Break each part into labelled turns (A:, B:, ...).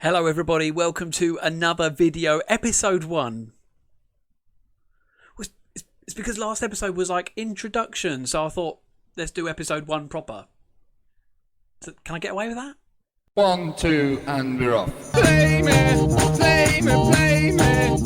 A: Hello everybody, welcome to another video, episode 1. It's because last episode was like introduction, so I thought let's do episode 1 proper. So, can I get away with that?
B: 1, 2, and we're off.
C: Play me, play me, play me.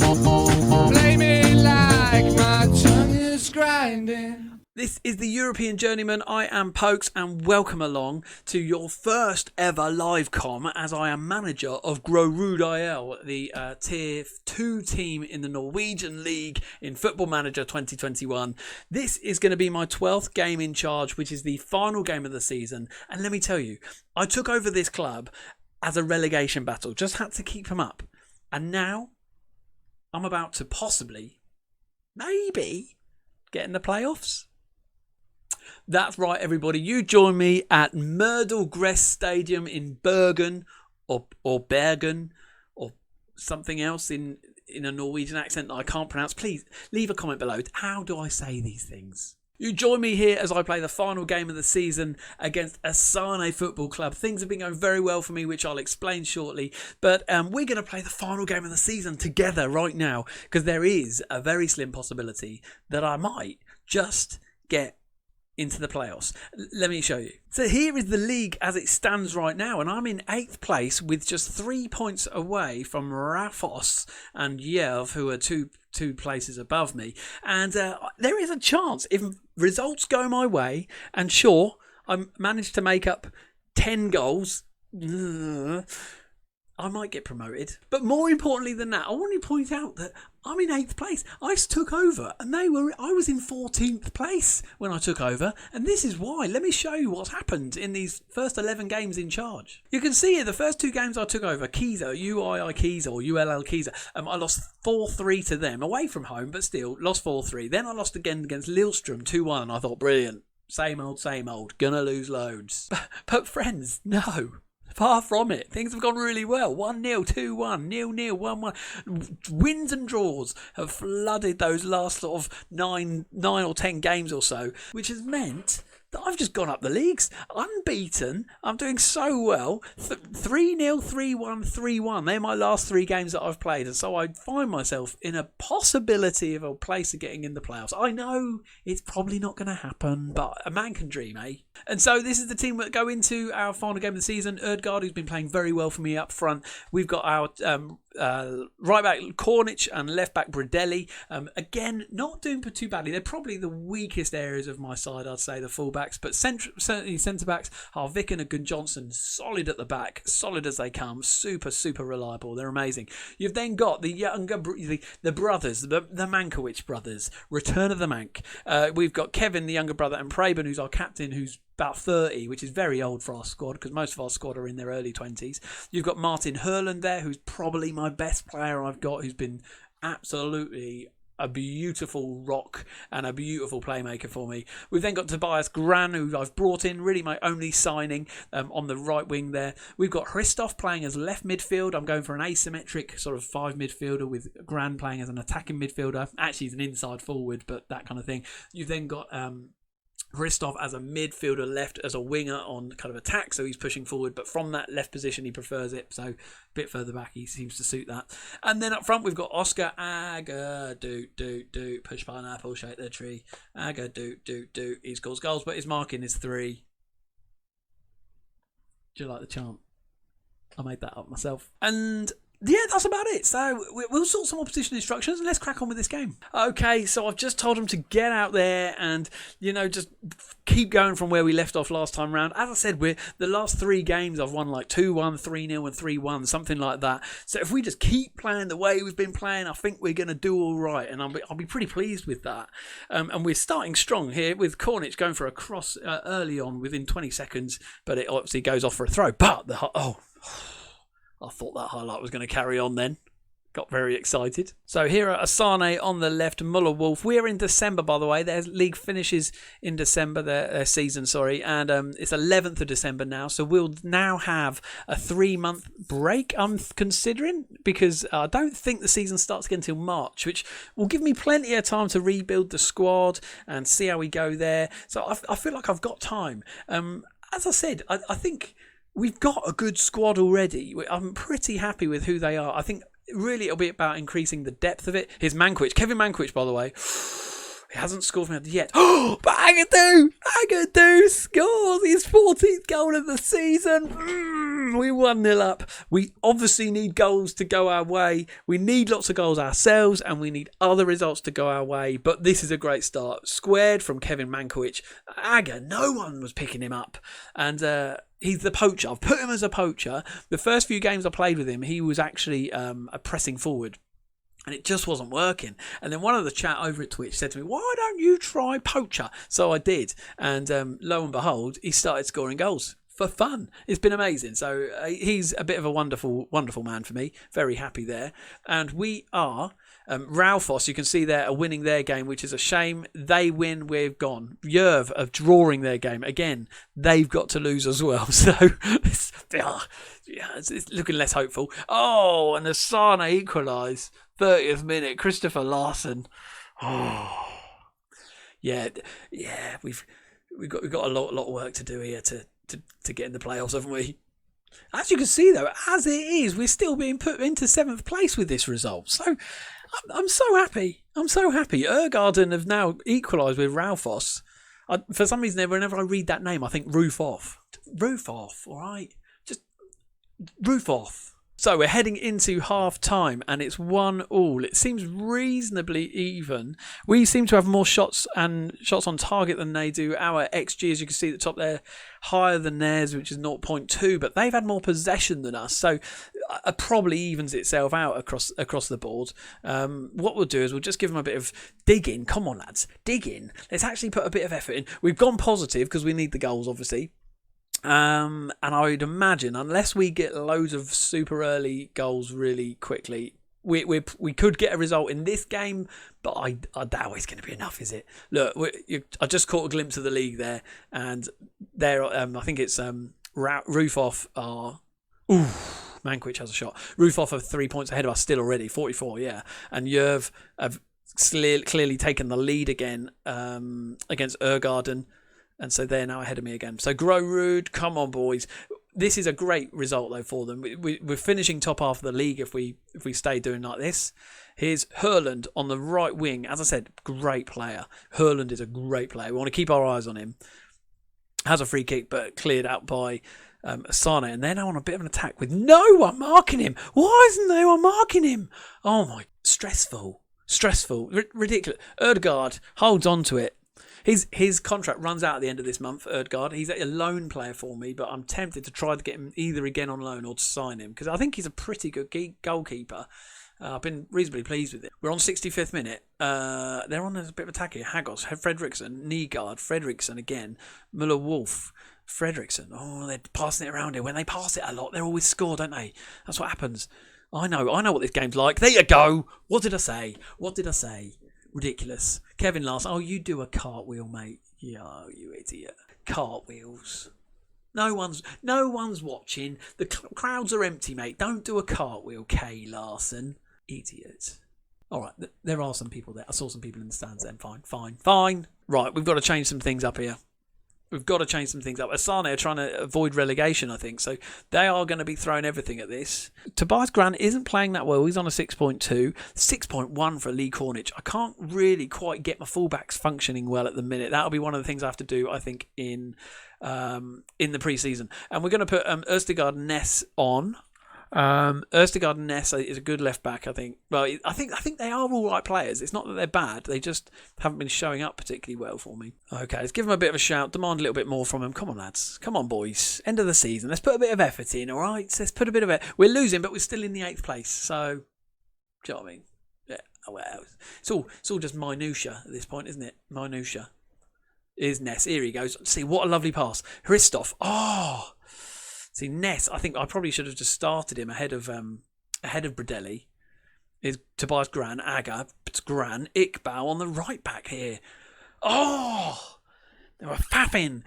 C: Play me like my tongue is grinding.
A: This is the European Journeyman. I am Pokes and welcome along to your first ever live com as I am manager of Grorud IL, the tier 2 team in the Norwegian League in Football Manager 2021. This is going to be my 12th game in charge, which is the final game of the season. And let me tell you, I took over this club as a relegation battle, just had to keep them up. And now I'm about to possibly, maybe, get in the playoffs. That's right, everybody. You join me at Mørdal Gress Stadium in Bergen, or Bergen, or something else in a Norwegian accent that I can't pronounce. Please leave a comment below. How do I say these things? You join me here as I play the final game of the season against Asane Football Club. Things have been going very well for me, which I'll explain shortly. But we're going to play the final game of the season together right now, because there is a very slim possibility that I might just get into the playoffs. Let me show you. So here is the league as it stands right now, and I'm in 8th place with just 3 points away from Rafos and Jerv, who are two places above me. And there is a chance, if results go my way, and sure, I managed to make up 10 goals, I might get promoted. But more importantly than that, I want to point out that I'm in 8th place. I took over and I was in 14th place when I took over. And this is why. Let me show you what's happened in these first 11 games in charge. You can see here the first 2 games I took over, Kieser, UII Kieser or ULL Kieser. I lost 4-3 to them, away from home, but still lost 4-3. Then I lost again against Lillestrøm 2-1. And I thought, brilliant. Same old. Gonna lose loads. But friends, no. Far from it. Things have gone really well. 1-0, 2-1, 0-0, 1-1. Wins and draws have flooded those last sort of 9 or 10 games or so, which has meant that I've just gone up the leagues. Unbeaten. I'm doing so well. 3-0, 3-1, 3-1. They're my last 3 games that I've played. And so I find myself in a possibility of a place of getting in the playoffs. I know it's probably not going to happen, but a man can dream, eh? And so this is the team that go into our final game of the season. Erdgaard, who's been playing very well for me up front. We've got our right back Cornic and left back Bradelli. Again, not doing too badly. They're probably the weakest areas of my side, I'd say, the fullbacks. But certainly centre-backs are Vicken and Gunn Johnson, solid at the back, solid as they come, super reliable. They're amazing. You've then got the younger, the brothers, the Mankiewicz brothers, return of the Mank. We've got Kevin, the younger brother, and Preben, who's our captain, who's about 30, which is very old for our squad because most of our squad are in their early 20s. You've got Martin Herland there, who's probably my best player I've got, who's been absolutely a beautiful rock and a beautiful playmaker for me. We've then got Tobias Gran, who I've brought in, really my only signing on the right wing there. We've got Christoph playing as left midfield. I'm going for an asymmetric sort of 5 midfielder with Gran playing as an attacking midfielder. Actually, he's an inside forward, but that kind of thing. You've then got Christoph as a midfielder left as a winger on kind of attack, so he's pushing forward, but from that left position he prefers it, so a bit further back he seems to suit that. And then up front we've got Oscar Aga do push pineapple, shake the tree. Aga do he scores goals, but his marking is 3. Do you like the chant? I made that up myself. And yeah, that's about it. So we'll sort some opposition instructions and let's crack on with this game. Okay, so I've just told them to get out there and, just keep going from where we left off last time round. As I said, the last 3 games I've won like 2-1, 3-0 and 3-1, something like that. So if we just keep playing the way we've been playing, I think we're going to do all right. And I'll be pretty pleased with that. And we're starting strong here with Cornic going for a cross early on within 20 seconds. But it obviously goes off for a throw. But I thought that highlight was going to carry on then. Got very excited. So here are Asane on the left, Muller Wolf. We're in December, by the way. Their league finishes in December, their season, sorry. And it's 11th of December now. So we'll now have a 3-month break, I'm considering, because I don't think the season starts again until March, which will give me plenty of time to rebuild the squad and see how we go there. So I feel like I've got time. As I said, I think we've got a good squad already. I'm pretty happy with who they are. I think really it'll be about increasing the depth of it. Here's Mankiewicz. Kevin Mankiewicz, by the way. He hasn't scored for me yet. Oh, but Agadoo scores his 14th goal of the season. We 1-0 up. We obviously need goals to go our way. We need lots of goals ourselves, and we need other results to go our way. But this is a great start. Squared from Kevin Mankiewicz. Aga, no one was picking him up. And he's the poacher. I've put him as a poacher. The first few games I played with him, he was actually a pressing forward. And it just wasn't working. And then one of the chat over at Twitch said to me, why don't you try poacher? So I did. And lo and behold, he started scoring goals for fun. It's been amazing. So he's a bit of a wonderful, wonderful man for me. Very happy there. And we are... Raufoss, you can see there, are winning their game, which is a shame. They win, we're gone. Yerv are drawing their game. Again, they've got to lose as well. So it's looking less hopeful. Oh, and the Sana equalise. 30th minute, Christopher Larson. Oh, yeah. We've got a lot of work to do here to get in the playoffs, haven't we? As you can see, though, as it is, we're still being put into 7th place with this result. So I'm so happy. Ergarden have now equalised with Raufoss. For some reason, whenever I read that name, I think roof off. Roof off, all right? Just roof off. So we're heading into half time and it's 1-1. It seems reasonably even. We seem to have more shots on target than they do. Our XG, as you can see at the top there, higher than theirs, which is 0.2, but they've had more possession than us. So it probably evens itself out across the board. What we'll do is we'll just give them a bit of digging. Come on, lads, dig in. Let's actually put a bit of effort in. We've gone positive because we need the goals, obviously. And I would imagine, unless we get loads of super early goals really quickly, we could get a result in this game, but I doubt it's going to be enough, is it? Look, I just caught a glimpse of the league there, and there, I think it's Roofoff are... Ooh, Mankiewicz has a shot. Roofoff are 3 points ahead of us still already, 44, yeah. And Yerv have clearly taken the lead again against Ergarden. And so they're now ahead of me again. So Grorud, come on, boys. This is a great result, though, for them. We're finishing top half of the league if we stay doing like this. Here's Hurland on the right wing. As I said, great player. Hurland is a great player. We want to keep our eyes on him. Has a free kick, but cleared out by Sane. And they're now on a bit of an attack with no one marking him. Why isn't no one marking him? Oh, my. Stressful. Ridiculous. Erdgaard holds on to it. His contract runs out at the end of this month, Erdgaard. He's a loan player for me, but I'm tempted to try to get him either again on loan or to sign him because I think he's a pretty good goalkeeper. I've been reasonably pleased with it. We're on 65th minute. They're on a bit of attack here. Hagos, Fredriksson, Nygaard, Fredriksson again, Muller-Wolf, Fredriksson. Oh, they're passing it around here. When they pass it a lot, they're always score, don't they? That's what happens. I know what this game's like. There you go. What did I say? Ridiculous. Kevin Larson. Oh, you do a cartwheel, mate. Yeah, you idiot. Cartwheels. No one's watching. The crowds are empty, mate. Don't do a cartwheel, K. Larson. Idiot. All right, there are some people there. I saw some people in the stands then. Fine. Right, we've got to change some things up here. Asane are trying to avoid relegation, I think. So they are going to be throwing everything at this. Tobias Grant isn't playing that well. He's on a 6.2. 6.1 for Lee Cornish. I can't really quite get my fullbacks functioning well at the minute. That'll be one of the things I have to do, I think, in the pre-season. And we're going to put Ørstegård Ness on. Ørstegård Ness is a good left back, I think. Well, I think they are all right players. It's not that they're bad. They just haven't been showing up particularly well for me. Okay, let's give them a bit of a shout. Demand a little bit more from them. Come on, lads. Come on, boys. End of the season. Let's put a bit of effort in, all right? Let's put a bit of it. We're losing, but we're still in the 8th place. So, do you know what I mean? Yeah. Well, it's all just minutia at this point, isn't it? Minutia. Here's Ness. Here he goes. See, what a lovely pass. Christoph. Oh. See, Ness, I think I probably should have just started him ahead of Bradelli. Is Tobias Gran, Aga, Gran, Iqbal on the right back here. Oh, they were faffing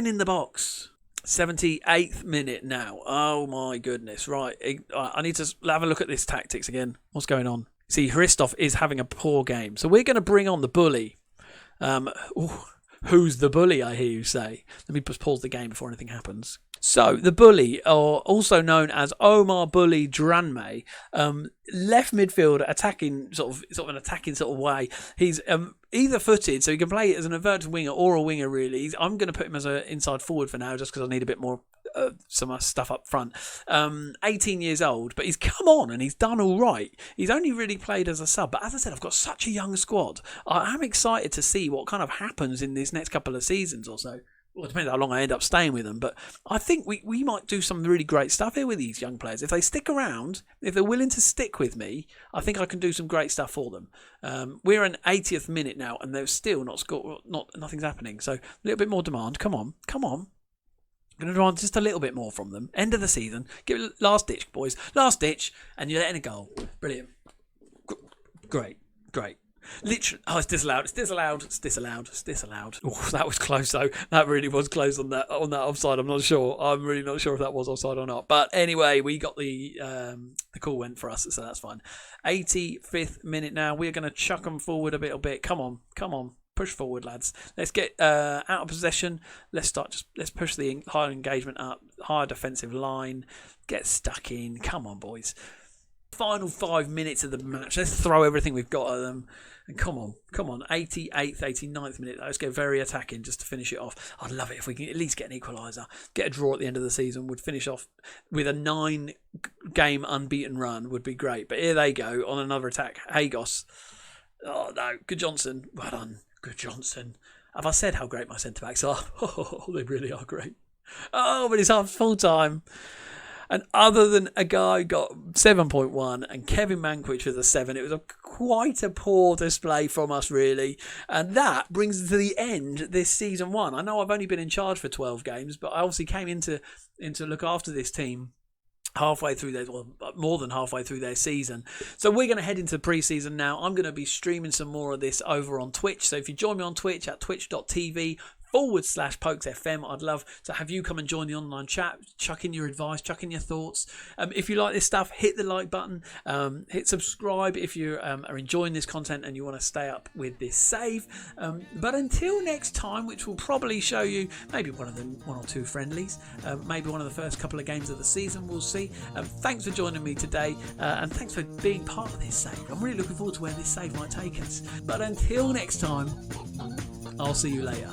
A: in the box. 78th minute now. Oh my goodness! Right, I need to have a look at this tactics again. What's going on? See, Christoph is having a poor game, so we're going to bring on the bully. Who's the bully? I hear you say. Let me just pause the game before anything happens. So the bully, or also known as Omar Bully Dranmay, left midfield, attacking sort of an attacking sort of way. He's either footed, so he can play as an inverted winger or a winger. Really, I'm going to put him as an inside forward for now, just because I need a bit more some stuff up front. 18 years old, but he's come on and he's done all right. He's only really played as a sub, but as I said, I've got such a young squad. I am excited to see what kind of happens in these next couple of seasons or so. Well, it depends how long I end up staying with them, but I think we might do some really great stuff here with these young players. If they stick around, if they're willing to stick with me, I think I can do some great stuff for them. We're in 80th minute now, and they're still not scored. Nothing's happening. So a little bit more demand. Come on. I'm going to demand just a little bit more from them. End of the season. Give it last ditch, boys. Last ditch, and you're letting a goal. Brilliant. Great. Literally, it's disallowed. Oh, that was close though. That really was close on that offside. I'm really not sure if that was offside or not. But anyway, we got the call went for us, so that's fine. 85th minute now. We're going to chuck them forward a little bit. Come on. Push forward, lads. Let's get out of possession. Let's push the higher engagement up, higher defensive line. Get stuck in. Come on, boys. Final 5 minutes of the match. Let's throw everything we've got at them. And come on. 88th, 89th minute. Let's go very attacking just to finish it off. I'd love it if we can at least get an equaliser. Get a draw at the end of the season. Would finish off with a 9-game unbeaten run. Would be great. But here they go on another attack. Hagos. Oh, no. Good Johnson. Well done. Good Johnson. Have I said how great my centre-backs are? Oh, they really are great. Oh, but it's half full time. And other than a guy got 7.1 and Kevin Mankiewicz with a 7, it was quite a poor display from us, really. And that brings us to the end this season 1. I know I've only been in charge for 12 games, but I obviously came in to look after this team halfway through more than halfway through their season. So we're going to head into pre-season now. I'm going to be streaming some more of this over on Twitch. So if you join me on Twitch at twitch.tv/PokesFM, I'd love to have you come and join the online chat, chuck in your advice, chuck in your thoughts. If you like this stuff, hit the like button, hit subscribe if you are enjoying this content and you want to stay up with this save. But until next time, which will probably show you maybe one or two friendlies, maybe one of the first couple of games of the season, we'll see. Thanks for joining me today, and thanks for being part of this save. I'm really looking forward to where this save might take us. But until next time, I'll see you later.